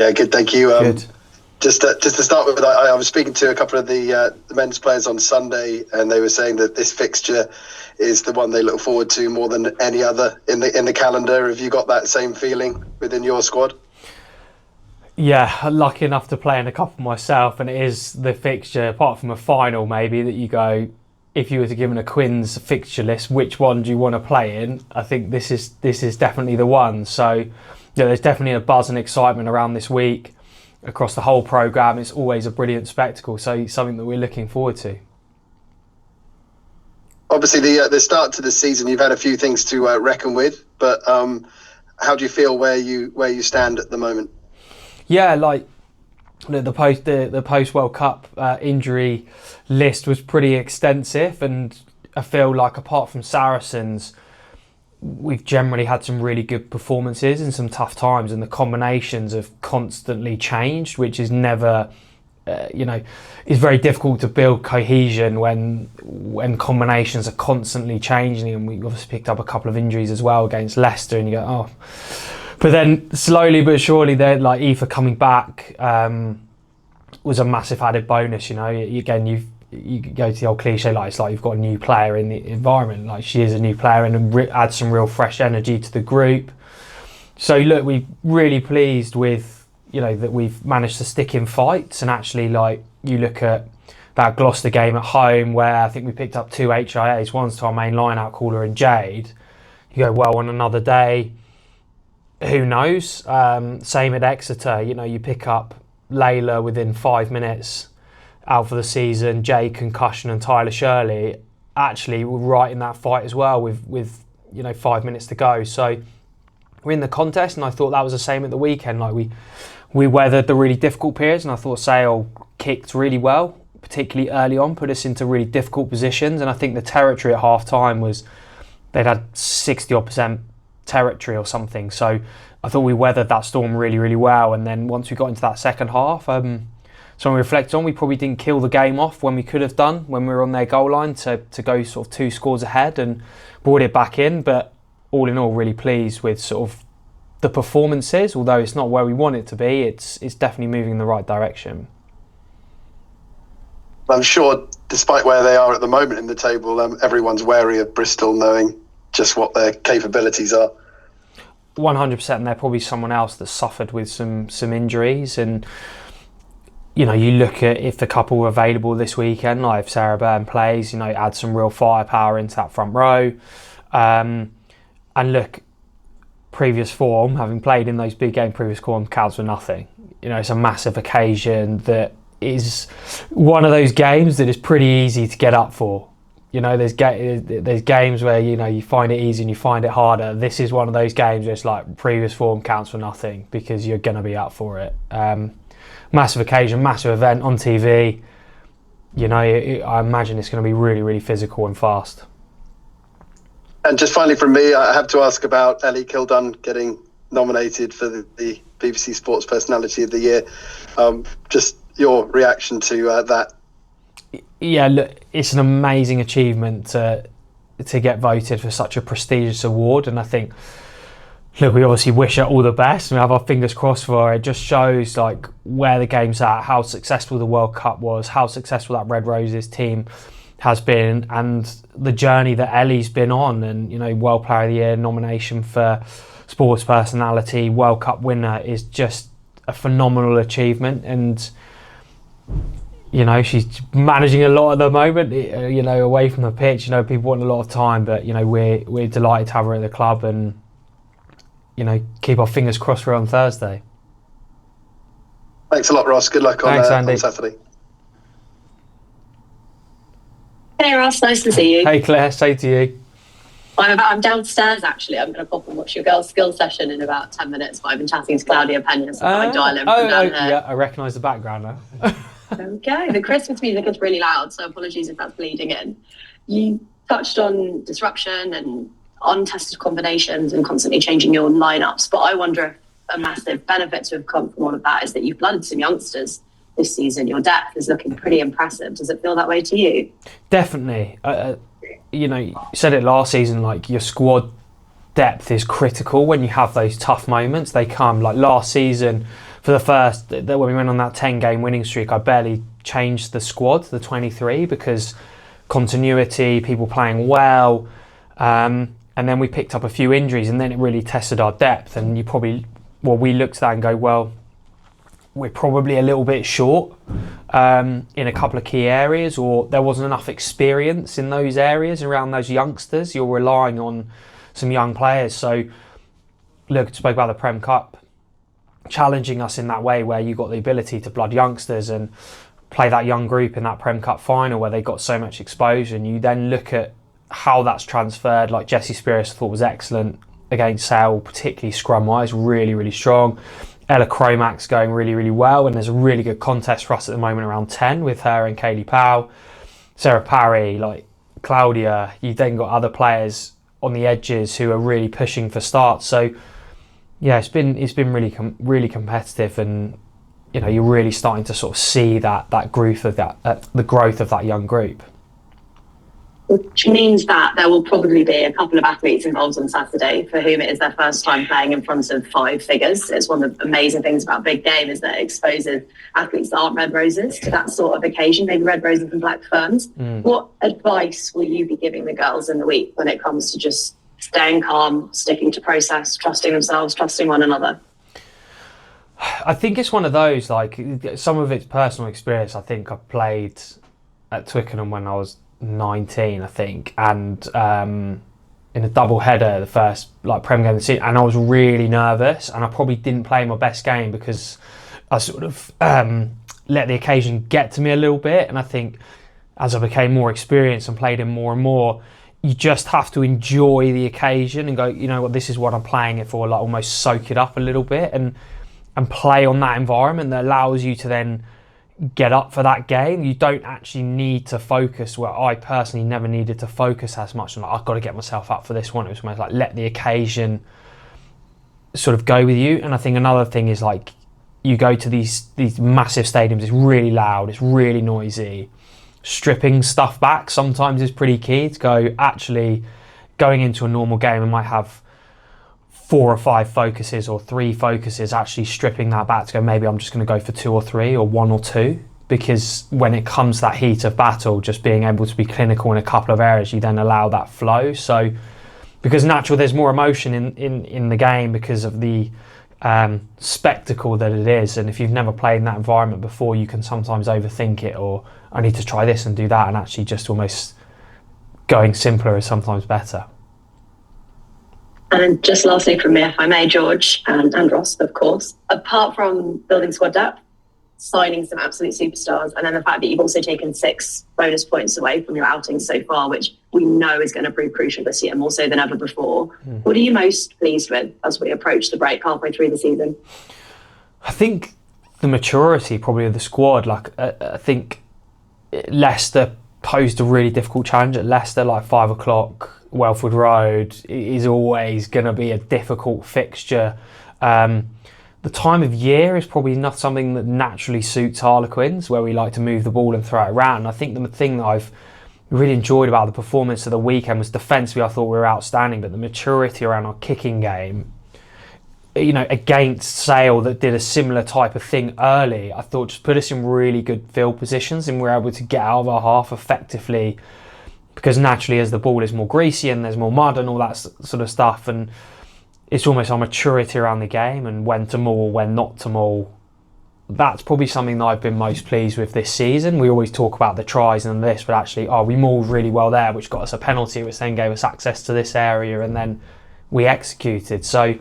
Yeah, good. Thank you. Good. Just to start with, I was speaking to a couple of the men's players on Sunday, and they were saying that this fixture is the one they look forward to more than any other in the calendar. Have you got that same feeling within your squad? Yeah, lucky enough to play in a couple myself, and it is the fixture, apart from a final maybe, that you go, if you were to given a Quins fixture list, which one do you want to play in? I think this is definitely the one. So yeah, there's definitely a buzz and excitement around this week across the whole programme. It's always a brilliant spectacle, so something that we're looking forward to. Obviously, the start to the season, you've had a few things to reckon with, but how do you feel where you stand at the moment? Yeah, like the post World Cup injury list was pretty extensive, and I feel like apart from Saracens, we've generally had some really good performances in some tough times, and the combinations have constantly changed, which is never, it's very difficult to build cohesion when combinations are constantly changing. And we obviously picked up a couple of injuries as well against Leicester, and you go, oh. But then slowly but surely, they're like Aoife coming back was a massive added bonus. Again, you go to the old cliche, like it's like you've got a new player in the environment. Like she is a new player, and adds some real fresh energy to the group. So look, we're really pleased with that we've managed to stick in fights, and actually, like you look at that Gloucester game at home where I think we picked up 2 HIAs, one's to our main line-out caller and Jade. You go, well, on another day, who knows? Same at Exeter, you pick up Layla within 5 minutes out for the season, Jay concussion and Tyler Shirley actually were right in that fight as well with 5 minutes to go. So we're in the contest, and I thought that was the same at the weekend. Like we weathered the really difficult periods, and I thought Sale kicked really well, particularly early on, put us into really difficult positions. And I think the territory at half time was they'd had 60% territory or something. So I thought we weathered that storm really, really well. And then once we got into that second half, so when we reflect on, we probably didn't kill the game off when we could have done when we were on their goal line to go sort of 2 scores ahead and brought it back in. But all in all, really pleased with sort of the performances. Although it's not where we want it to be, it's definitely moving in the right direction. I'm sure, despite where they are at the moment in the table, everyone's wary of Bristol, knowing just what their capabilities are. 100%, and they're probably someone else that suffered with some injuries. And you look at if the couple were available this weekend, like if Sarah Byrne plays, add some real firepower into that front row. And look, previous form, having played in those big game previous form, counts for nothing. It's a massive occasion that is one of those games that is pretty easy to get up for. There's games where you find it easy and you find it harder. This is one of those games where it's like previous form counts for nothing because you're going to be up for it. Massive occasion, massive event on TV. I imagine it's going to be really, really physical and fast. And just finally from me, I have to ask about Ellie Kildunn getting nominated for the BBC Sports Personality of the Year. Just your reaction to that. Yeah, look, it's an amazing achievement to get voted for such a prestigious award, and I think, look, we obviously wish her all the best and we have our fingers crossed for her. It just shows like where the game's at, how successful the World Cup was, how successful that Red Roses team has been, and the journey that Ellie's been on. And World Player of the Year nomination for Sports Personality, World Cup winner is just a phenomenal achievement. And she's managing a lot at the moment, away from the pitch. People want a lot of time, but we're delighted to have her at the club, and keep our fingers crossed for her on Thursday. Thanks a lot, Ross. Good luck on Saturday. Hey Ross, nice to see you. Hey Claire, say to you. I'm downstairs actually. I'm going to pop and watch your girls' skill session in about 10 minutes. But I've been chatting to Claudia Pena, so I dial in from down here. Yeah, I recognise the background now. Okay, the Christmas music is really loud, so apologies if that's bleeding in. You touched on disruption and untested combinations and constantly changing your lineups, but I wonder if a massive benefit to have come from all of that is that you've blooded some youngsters this season. Your depth is looking pretty impressive. Does it feel that way to you? Definitely. You said it last season, like your squad depth is critical when you have those tough moments. They come like last season. for the first, when we went on that 10-game winning streak, I barely changed the squad, the 23, because continuity, people playing well, and then we picked up a few injuries, and then it really tested our depth. And we looked at that and go, well, we're probably a little bit short in a couple of key areas, or there wasn't enough experience in those areas around those youngsters. You're relying on some young players. So look, spoke about the Prem Cup challenging us in that way, where you got the ability to blood youngsters and play that young group in that Prem Cup final where they got so much exposure. And you then look at how that's transferred. Like Jesse Spears, I thought was excellent against Sale, particularly scrum wise, really, really strong. Ella Cromack's going really, really well, and there's a really good contest for us at the moment around 10 with her and Kaylee Powell. Sarah Parry, like Claudia. You've then got other players on the edges who are really pushing for starts. So yeah, it's been really competitive, and you're really starting to sort of see that growth of the growth of that young group. Which means that there will probably be a couple of athletes involved on Saturday for whom it is their first time playing in front of 5 figures. It's one of the amazing things about Big Game is that it exposes athletes that aren't red roses to that sort of occasion, maybe red roses and black ferns. What advice will you be giving the girls in the week when it comes to just staying calm, sticking to process, trusting themselves, trusting one another? I think it's one of those, like, some of it's personal experience. I think I played at Twickenham when I was 19, I think, and in a double header, the first Prem game of the season, and I was really nervous, and I probably didn't play my best game because I sort of let the occasion get to me a little bit. And I think as I became more experienced and played him more and more, you just have to enjoy the occasion and go, you know what, this is what I'm playing it for, like almost soak it up a little bit and play on that environment that allows you to then get up for that game. You don't actually need to focus. Well, I personally never needed to focus as much on I've got to get myself up for this one. It was almost like let the occasion sort of go with you. And I think another thing is, like, you go to these massive stadiums, it's really loud, it's really noisy. Stripping stuff back sometimes is pretty key to go, actually going into a normal game and might have 4 or 5 focuses or 3 focuses, actually stripping that back to go, maybe I'm just going to go for 2 or 3 or 1 or 2, because when it comes to that heat of battle, just being able to be clinical in a couple of areas, you then allow that flow. So because naturally there's more emotion in the game because of the spectacle that it is, and if you've never played in that environment before, you can sometimes overthink it, or I need to try this and do that, and actually just almost going simpler is sometimes better. And just lastly from me, if I may, George and Ross, of course, apart from building squad depth, signing some absolute superstars, and then the fact that you've also taken 6 bonus points away from your outings so far, which we know is going to prove crucial this year, more so than ever before. What are you most pleased with as we approach the break halfway through the season? I think the maturity probably of the squad. Like, I think Leicester posed a really difficult challenge at Leicester, like 5 o'clock, Welford Road is always going to be a difficult fixture. The time of year is probably not something that naturally suits Harlequins, where we like to move the ball and throw it around. I think the thing that I've really enjoyed about the performance of the weekend was defensively, I thought we were outstanding, but the maturity around our kicking game, against Sale that did a similar type of thing early, I thought just put us in really good field positions, and we're able to get out of our half effectively, because naturally as the ball is more greasy and there's more mud and all that sort of stuff, and it's almost our maturity around the game and when to maul, when not to maul. That's probably something that I've been most pleased with this season. We always talk about the tries and this, but actually, we mauled really well there, which got us a penalty, which then gave us access to this area, and then we executed. So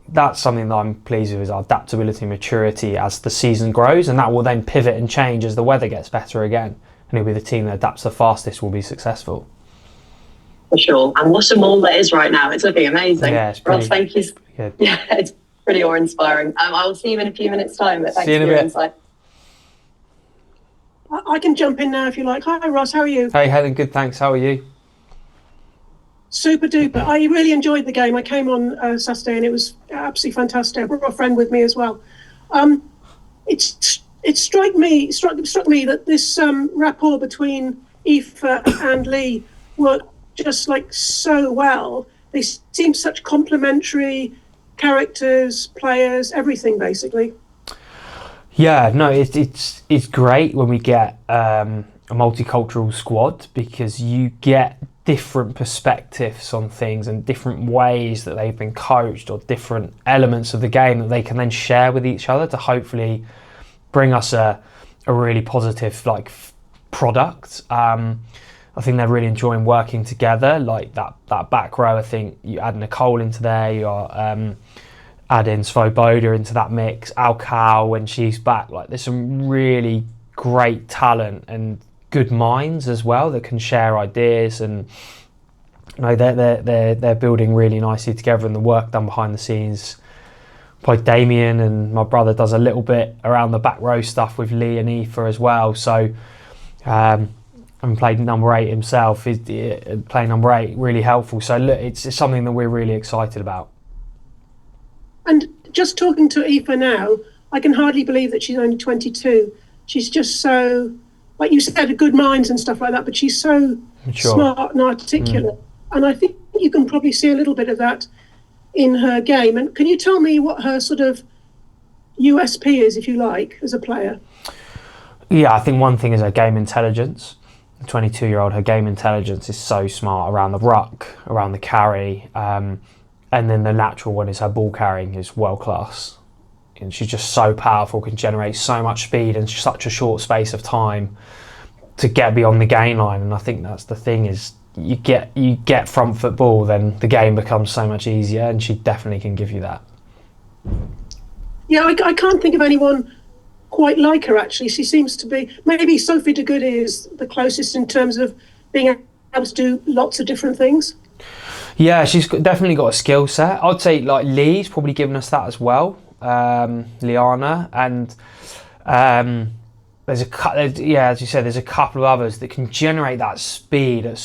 that's something that I'm pleased with, is our adaptability and maturity as the season grows, and that will then pivot and change as the weather gets better again. And it'll be the team that adapts the fastest will be successful. For sure. And what a maul that is right now. It's looking amazing. Yeah, it's pretty, Ross, thank you. Good. Yeah, it's pretty awe-inspiring. I will see you in a few minutes' time, but thanks for your insight. I can jump in now if you like. Hi, Ross. How are you? Hey, Helen. Good, thanks. How are you? Super duper. I really enjoyed the game. I came on Saturday and it was absolutely fantastic. I brought a friend with me as well. It struck me that this rapport between Aoife and Lee worked just like so well. They seemed such complementary characters, players, everything basically. Yeah, no, it's great when we get a multicultural squad, because you get different perspectives on things and different ways that they've been coached, or different elements of the game that they can then share with each other to hopefully bring us a really positive product. I think they're really enjoying working together, like that back row. I think you add Nicole into there, you're adding Svoboda into that mix, Alcal when she's back. Like, there's some really great talent and good minds as well that can share ideas, and they're building really nicely together, and the work done behind the scenes by Damien, and my brother does a little bit around the back row stuff with Lee and Aoife as well. So and played number 8 himself, playing number 8 really helpful. So look, it's something that we're really excited about. And just talking to Aoife now, I can hardly believe that she's only 22. She's just so, like you said, good minds and stuff like that, but she's so smart and articulate. And I think you can probably see a little bit of that in her game. And can you tell me what her sort of USP is, if you like, as a player? Yeah, I think one thing is her game intelligence. The 22-year-old, her game intelligence is so smart around the ruck, around the carry, and then the natural one is her ball carrying is world class. And she's just so powerful, can generate so much speed in such a short space of time to get beyond the gain line. And I think that's the thing, is you get front foot ball, then the game becomes so much easier, and she definitely can give you that. Yeah, I can't think of anyone quite like her, actually. She seems to be, maybe Sophie de Goede is the closest in terms of being able to do lots of different things. Yeah, she's definitely got a skill set. I'd say like Lee's probably given us that as well, Liana, and as you said, there's a couple of others that can generate that speed at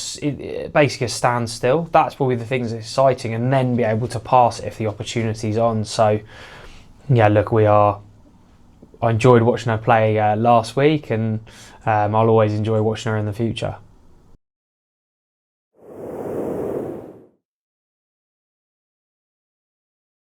basically a standstill. That's probably the things that's exciting, and then be able to pass it if the opportunity's on. So yeah, look, I enjoyed watching her play last week, and I'll always enjoy watching her in the future.